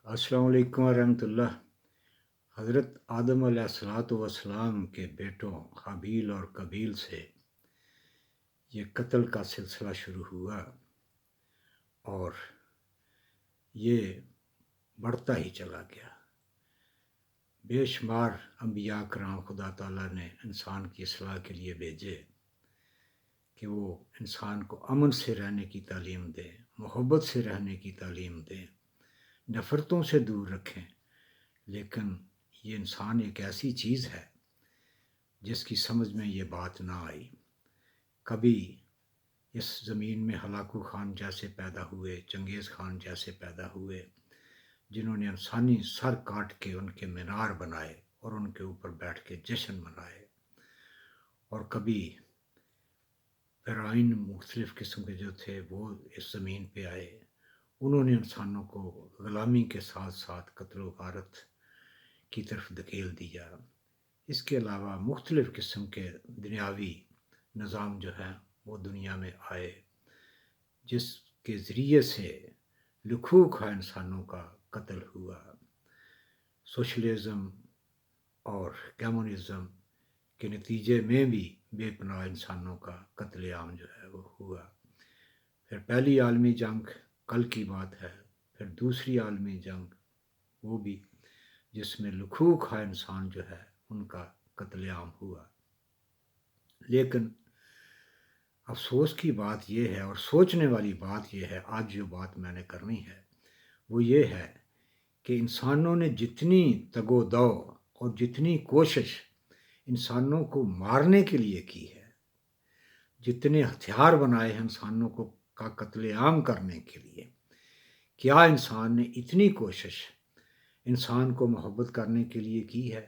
السلام علیکم ورحمۃ اللہ۔ حضرت آدم علیہ الصلوۃ والسلام کے بیٹوں حابیل اور قبیل سے یہ قتل کا سلسلہ شروع ہوا اور یہ بڑھتا ہی چلا گیا۔ بے شمار انبیاء کرام خدا تعالیٰ نے انسان کی اصلاح کے لیے بھیجے کہ وہ انسان کو امن سے رہنے کی تعلیم دیں، محبت سے رہنے کی تعلیم دیں، نفرتوں سے دور رکھیں۔ لیکن یہ انسان ایک ایسی چیز ہے جس کی سمجھ میں یہ بات نہ آئی۔ کبھی اس زمین میں ہلاکو خان جیسے پیدا ہوئے، چنگیز خان جیسے پیدا ہوئے، جنہوں نے انسانی سر کاٹ کے ان کے مینار بنائے اور ان کے اوپر بیٹھ کے جشن منائے، اور کبھی فرعون مختلف قسم کے جو تھے وہ اس زمین پہ آئے، انہوں نے انسانوں کو غلامی کے ساتھ ساتھ قتل و غارت کی طرف دھکیل دیا۔ اس کے علاوہ مختلف قسم کے دنیاوی نظام جو ہیں وہ دنیا میں آئے، جس کے ذریعے سے لکھوں خواہ انسانوں کا قتل ہوا۔ سوشلزم اور کمیونزم کے نتیجے میں بھی بے پناہ انسانوں کا قتل عام جو ہے وہ ہوا۔ پھر پہلی عالمی جنگ کل کی بات ہے، پھر دوسری عالمی جنگ وہ بھی، جس میں لکھوں خواہ انسان جو ہے ان کا قتل عام ہوا۔ لیکن افسوس کی بات یہ ہے اور سوچنے والی بات یہ ہے، آج جو بات میں نے کرنی ہے وہ یہ ہے کہ انسانوں نے جتنی تگ و دو اور جتنی کوشش انسانوں کو مارنے کے لیے کی ہے، جتنے ہتھیار بنائے ہیں انسانوں کو کا قتل عام کرنے کے لیے، کیا انسان نے اتنی کوشش انسان کو محبت کرنے کے لیے کی ہے؟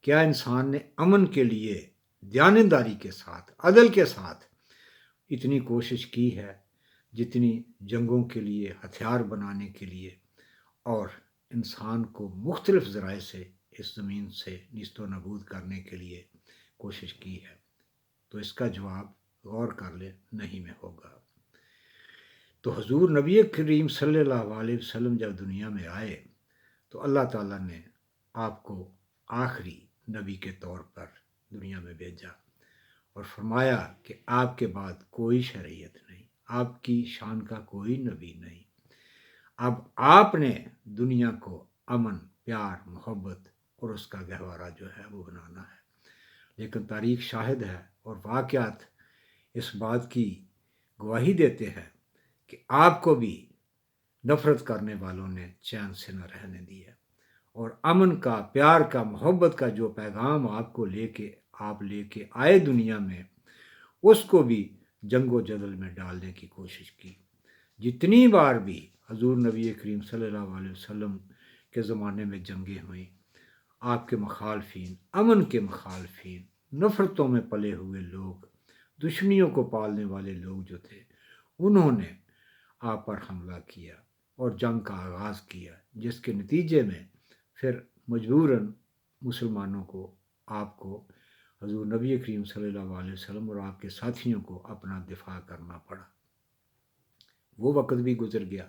کیا انسان نے امن کے لیے دیانتداری کے ساتھ، عدل کے ساتھ اتنی کوشش کی ہے جتنی جنگوں کے لیے، ہتھیار بنانے کے لیے اور انسان کو مختلف ذرائع سے اس زمین سے نیست و نابود کرنے کے لیے کوشش کی ہے؟ تو اس کا جواب غور کر لے، نہیں میں ہوگا۔ تو حضور نبی کریم صلی اللہ علیہ وسلم جب دنیا میں آئے تو اللہ تعالیٰ نے آپ کو آخری نبی کے طور پر دنیا میں بھیجا اور فرمایا کہ آپ کے بعد کوئی شریعت نہیں، آپ کی شان کا کوئی نبی نہیں، اب آپ نے دنیا کو امن، پیار، محبت اور اس کا گہوارہ جو ہے وہ بنانا ہے۔ لیکن تاریخ شاہد ہے اور واقعات اس بات کی گواہی دیتے ہیں کہ آپ کو بھی نفرت کرنے والوں نے چین سے نہ رہنے دیا، اور امن کا، پیار کا، محبت کا جو پیغام آپ کو لے کے آئے دنیا میں، اس کو بھی جنگ و جدل میں ڈالنے کی کوشش کی۔ جتنی بار بھی حضور نبی کریم صلی اللہ علیہ وسلم کے زمانے میں جنگیں ہوئیں، آپ کے مخالفین، امن کے مخالفین، نفرتوں میں پلے ہوئے لوگ، دشمنیوں کو پالنے والے لوگ جو تھے، انہوں نے آپ پر حملہ کیا اور جنگ کا آغاز کیا، جس کے نتیجے میں پھر مجبوراً مسلمانوں کو، آپ کو، حضور نبی کریم صلی اللہ علیہ وسلم اور آپ کے ساتھیوں کو اپنا دفاع کرنا پڑا۔ وہ وقت بھی گزر گیا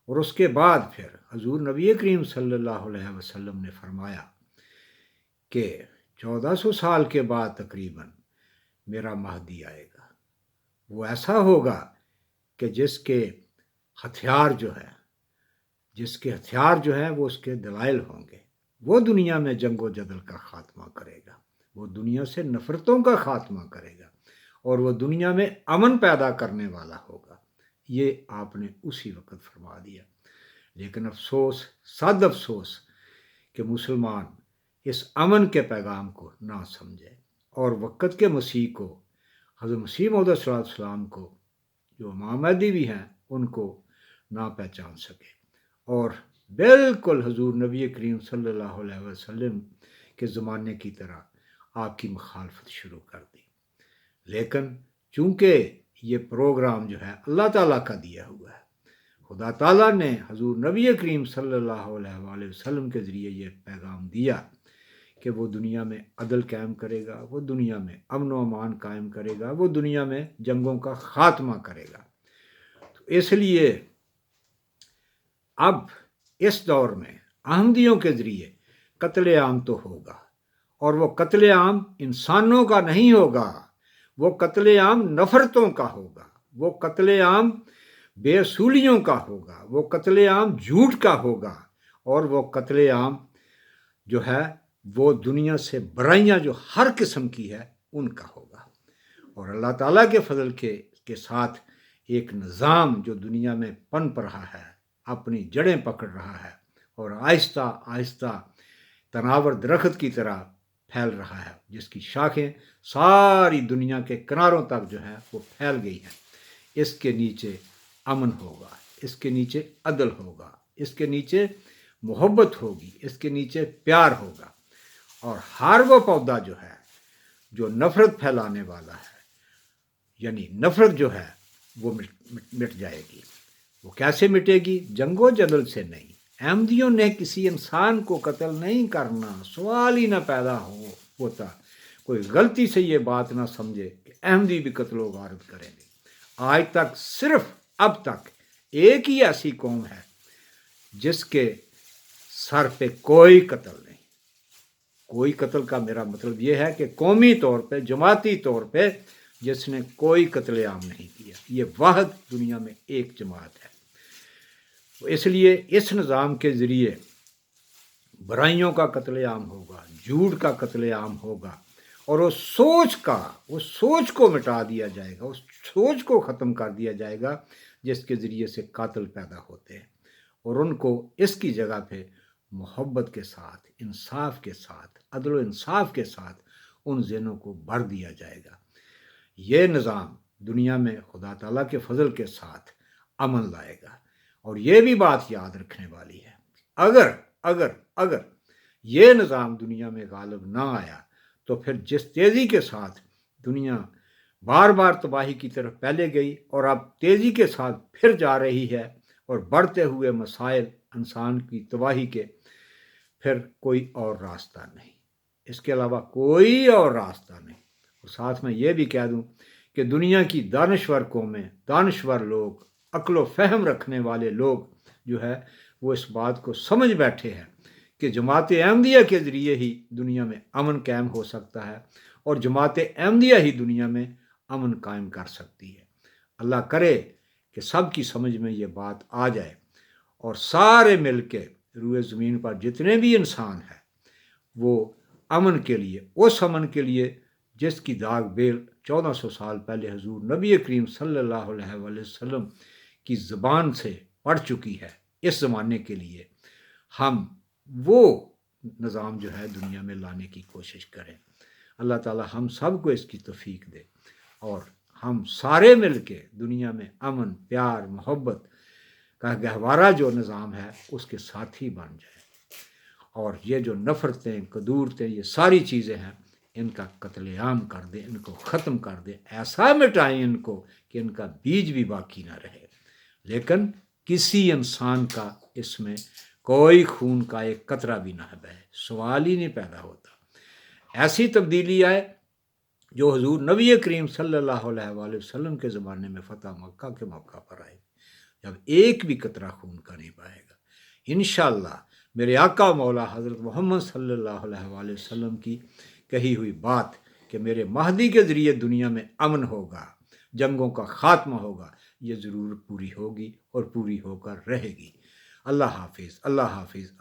اور اس کے بعد پھر حضور نبی کریم صلی اللہ علیہ وسلم نے فرمایا کہ 1400 سال کے بعد تقریباً میرا مہدی آئے گا، وہ ایسا ہوگا کہ جس کے ہتھیار جو ہیں وہ اس کے دلائل ہوں گے، وہ دنیا میں جنگ و جدل کا خاتمہ کرے گا، وہ دنیا سے نفرتوں کا خاتمہ کرے گا، اور وہ دنیا میں امن پیدا کرنے والا ہوگا۔ یہ آپ نے اسی وقت فرما دیا۔ لیکن افسوس، صد افسوس کہ مسلمان اس امن کے پیغام کو نہ سمجھے اور وقت کے مسیح کو، حضرت مسیح موعود صلی اللہ علیہ وسلم کو، جو امام مہدی بھی ہیں، ان کو نہ پہچان سکے، اور بالکل حضور نبی کریم صلی اللہ علیہ وسلم کے زمانے کی طرح آپ کی مخالفت شروع کر دی۔ لیکن چونکہ یہ پروگرام جو ہے اللہ تعالیٰ کا دیا ہوا ہے، خدا تعالیٰ نے حضور نبی کریم صلی اللہ علیہ وسلم کے ذریعے یہ پیغام دیا کہ وہ دنیا میں عدل قائم کرے گا، وہ دنیا میں امن و امان قائم کرے گا، وہ دنیا میں جنگوں کا خاتمہ کرے گا۔ تو اس لیے اب اس دور میں احمدیوں کے ذریعے قتل عام تو ہوگا، اور وہ قتل عام انسانوں کا نہیں ہوگا، وہ قتل عام نفرتوں کا ہوگا، وہ قتل عام بے اصولیوں کا ہوگا، وہ قتل عام جھوٹ کا ہوگا، اور وہ قتل عام جو ہے وہ دنیا سے برائیاں جو ہر قسم کی ہے ان کا ہوگا۔ اور اللہ تعالیٰ کے فضل کے ساتھ ایک نظام جو دنیا میں پنپ رہا ہے، اپنی جڑیں پکڑ رہا ہے، اور آہستہ آہستہ تناور درخت کی طرح پھیل رہا ہے، جس کی شاخیں ساری دنیا کے کناروں تک جو ہے وہ پھیل گئی ہیں۔ اس کے نیچے امن ہوگا، اس کے نیچے عدل ہوگا، اس کے نیچے محبت ہوگی، اس کے نیچے پیار ہوگا، اور ہر وہ پودا جو ہے جو نفرت پھیلانے والا ہے، یعنی نفرت جو ہے وہ مٹ جائے گی۔ وہ کیسے مٹے گی؟ جنگ و جدل سے نہیں۔ احمدیوں نے کسی انسان کو قتل نہیں کرنا، سوال ہی نہ پیدا ہوتا۔ کوئی غلطی سے یہ بات نہ سمجھے کہ احمدی بھی قتل و غارت کریں گے۔ آج تک صرف اب تک ایک ہی ایسی قوم ہے جس کے سر پہ کوئی قتل نہیں۔ کوئی قتل کا میرا مطلب یہ ہے کہ قومی طور پہ، جماعتی طور پہ جس نے کوئی قتل عام نہیں کیا۔ یہ واحد دنیا میں ایک جماعت ہے۔ اس لیے اس نظام کے ذریعے برائیوں کا قتل عام ہوگا، جھوٹ کا قتل عام ہوگا، اور اس سوچ کو مٹا دیا جائے گا، اس سوچ کو ختم کر دیا جائے گا جس کے ذریعے سے قاتل پیدا ہوتے ہیں، اور ان کو اس کی جگہ پہ محبت کے ساتھ، انصاف کے ساتھ، عدل و انصاف کے ساتھ ان ذہنوں کو بھر دیا جائے گا۔ یہ نظام دنیا میں خدا تعالیٰ کے فضل کے ساتھ امن لائے گا۔ اور یہ بھی بات یاد رکھنے والی ہے، اگر یہ نظام دنیا میں غالب نہ آیا تو پھر جس تیزی کے ساتھ دنیا بار بار تباہی کی طرف پہلے گئی اور اب تیزی کے ساتھ پھر جا رہی ہے، اور بڑھتے ہوئے مسائل انسان کی تباہی کے، پھر کوئی اور راستہ نہیں، اس کے علاوہ کوئی اور راستہ نہیں۔ اور ساتھ میں یہ بھی کہہ دوں کہ دنیا کی دانشور قومیں، دانشور لوگ، عقل و فہم رکھنے والے لوگ جو ہے وہ اس بات کو سمجھ بیٹھے ہیں کہ جماعت احمدیہ کے ذریعے ہی دنیا میں امن قائم ہو سکتا ہے، اور جماعت احمدیہ ہی دنیا میں امن قائم کر سکتی ہے۔ اللہ کرے کہ سب کی سمجھ میں یہ بات آ جائے، اور سارے مل کے روئے زمین پر جتنے بھی انسان ہیں وہ امن کے لیے، اس امن کے لیے جس کی داغ بیل 1400 سال پہلے حضور نبی کریم صلی اللہ علیہ وآلہ وسلم کی زبان سے پڑ چکی ہے، اس زمانے کے لیے ہم وہ نظام جو ہے دنیا میں لانے کی کوشش کریں۔ اللہ تعالی ہم سب کو اس کی توفیق دے، اور ہم سارے مل کے دنیا میں امن، پیار، محبت کا گہوارہ جو نظام ہے اس کے ساتھی بن جائے، اور یہ جو نفرتیں، قدورتیں، یہ ساری چیزیں ہیں ان کا قتل عام کر دیں، ان کو ختم کر دیں، ایسا مٹائیں ان کو کہ ان کا بیج بھی باقی نہ رہے، لیکن کسی انسان کا اس میں کوئی خون کا ایک قطرہ بھی نہ بہے، سوال ہی نہیں پیدا ہوتا۔ ایسی تبدیلی آئے جو حضور نبی کریم صلی اللہ علیہ وآلہ وسلم کے زمانے میں فتح مکہ کے موقع پر آئے، جب ایک بھی قطرہ خون کا نہیں بہے گا۔ انشاءاللہ میرے آقا مولا حضرت محمد صلی اللہ علیہ وآلہ وسلم کی کہی ہوئی بات کہ میرے مہدی کے ذریعے دنیا میں امن ہوگا، جنگوں کا خاتمہ ہوگا، یہ ضرور پوری ہوگی اور پوری ہو کر رہے گی۔ اللہ حافظ، اللہ حافظ۔